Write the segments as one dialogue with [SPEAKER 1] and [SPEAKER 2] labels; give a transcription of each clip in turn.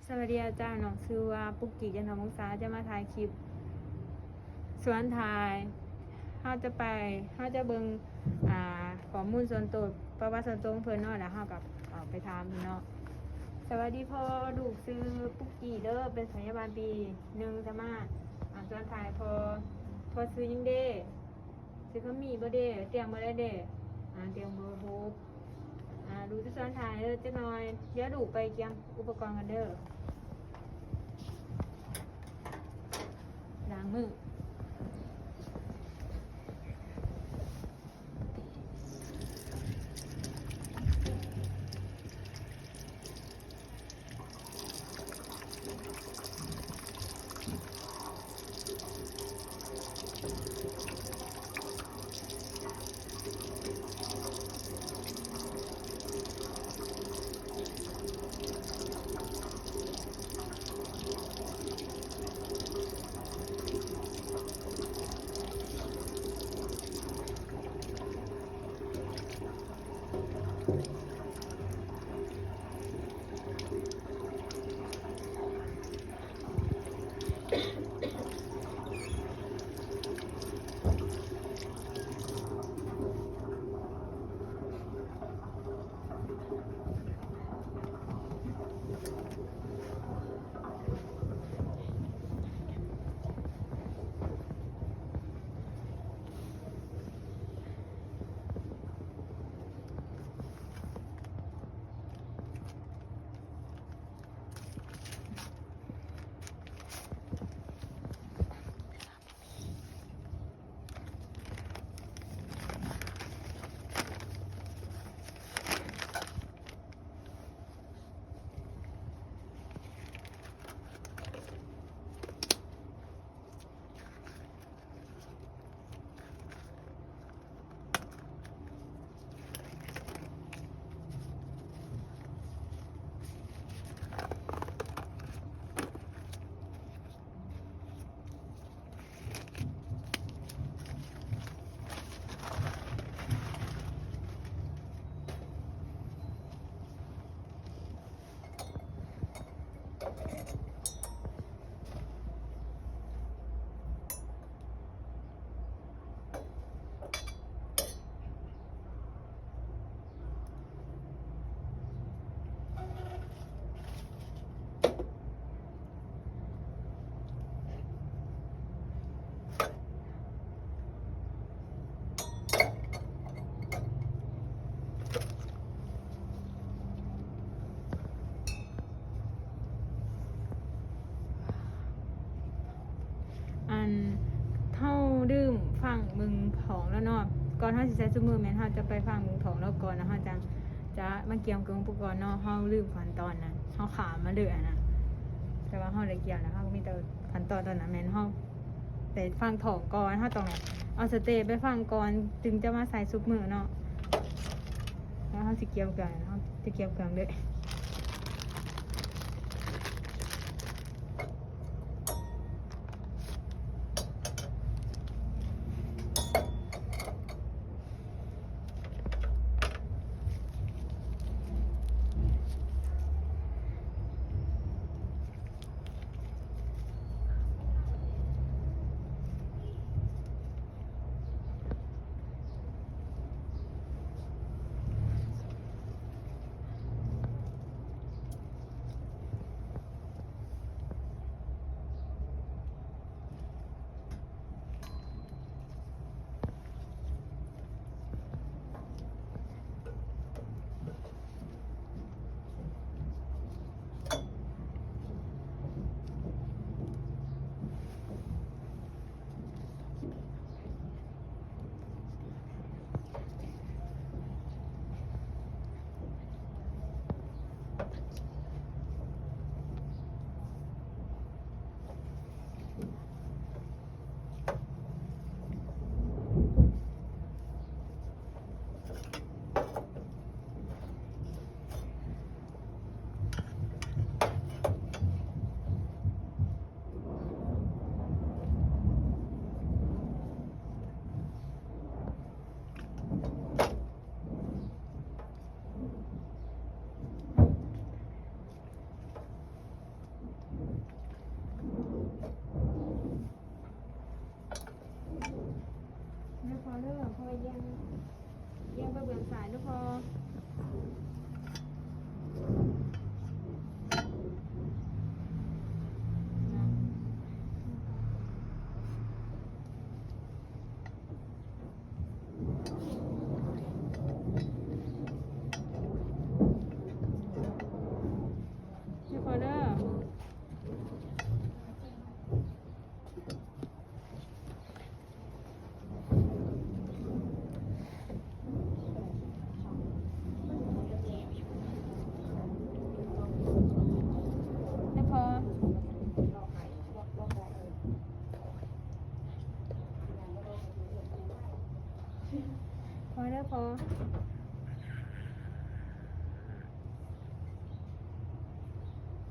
[SPEAKER 1] สวัสดีอาจารย์น้องชื่อว่าปุกกี้จันทวงศาจะมาถ่ายคลิปสวนถ่ายเขาจะเบิ่งข้อมูลส่วนตัวประวัติส่วนตัวของเพิ่นเนาะแล้วเขากับไปถามเพิ่นเนาะสวัสดีพ่อลูกชื่อปุกกี้เด้อเป็นพยาบาลปี1จะมาสวนถ่ายพอซื้อยังเด้ซื้อเขามีบ่เด้เตรียมบ่ได้เด้เตรียมเบอร์โฮปดูที่สวนถ่ายเด้อจักหน่อยเดี๋ยวดูไปเตรียมอุปกรณ์กันเด้อล้างมือเท่าดื่มฟังมึงของแล้วเนาะก่อนเฮาสิใช้ซุมือแม่นเฮาจะไปฟังมึงของแล้วก่อนนะเฮาจะมาเกี่ยมกับอุปกรณ์เนาะเฮาลืมขั้นตอนนั้นเฮาขามมาเลยนะแต่ว่าเฮาได้เกี่ยวนะเฮาก็มีแต่ขั้นตอนตอนนั้นแม่นเฮาแต่ฟังถองก่อนเฮาต้องเอาสเตปไปฟังก่อนจึงจะมาใส่ซุมือเนาะแล้วเฮาสิเกี่ยวกันเฮาจะเกี่ยวกันเลย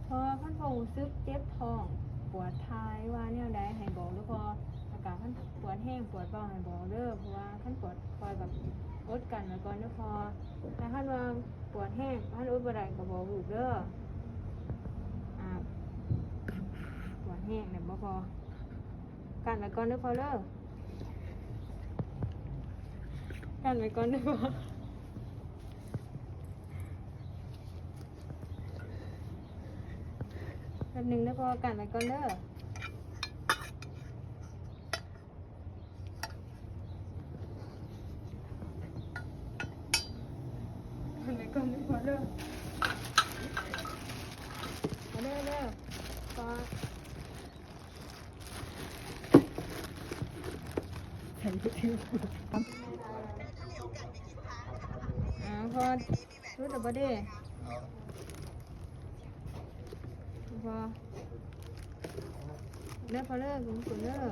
[SPEAKER 1] พอขั้นพอรู้สึกเจ็บท้องปวดท้ายว่าแนวใดให้บอกเด้อพออาการขั้นปวดแห้งปวดเบาให้บอกเด้อเพราะว่าขั้นปวดคอยแบบอดกันไว้ก่อนเด้อพอแต่ขั้นว่าปวดแห้งขั้นอดบ่ได้ก็บอกลูกเด้อปวดแห้งเนี่ยบ่พอกันไว้ก่อนเด้อพอเด้อกันไว้ก่อนเด้อพอแป๊บนึงเด้อพอกันไว้ก่อนเด้อกันไว้ก่อนเด้อพอเด้อเอาเด้อเด้อพอใส่ไปถึงพอรู้แต่บ่ได้พอเลิกพอเลิกคุณคุณเลิก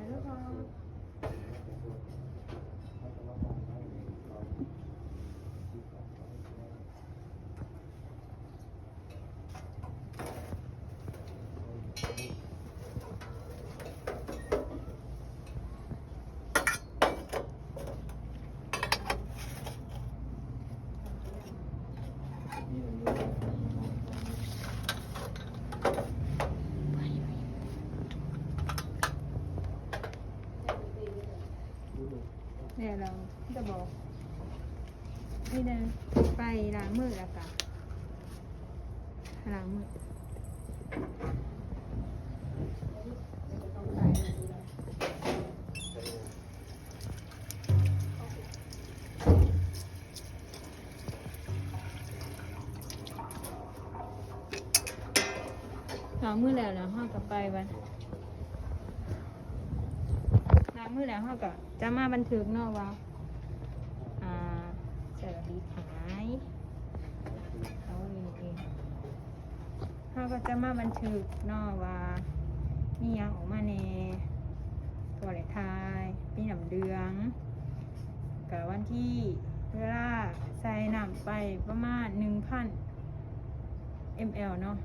[SPEAKER 1] แล้วพอเนี่ยเราจะบอกนี่นะไปล้างมือแล้วกันล้างมือล้างมือแล้วนะห้องกับไปวันล้างมือแล้วห้องกับจะมาบันทึกเนาะว่าเสร็จดีหายเขาเองห้องก็จะมาบันทึกเนาะว่ามียังออกมาในตัวเลขทายปีหนำเดืองกับวันที่เวลาใส่น้ำไปประมาณ 1,000 ml เนาะ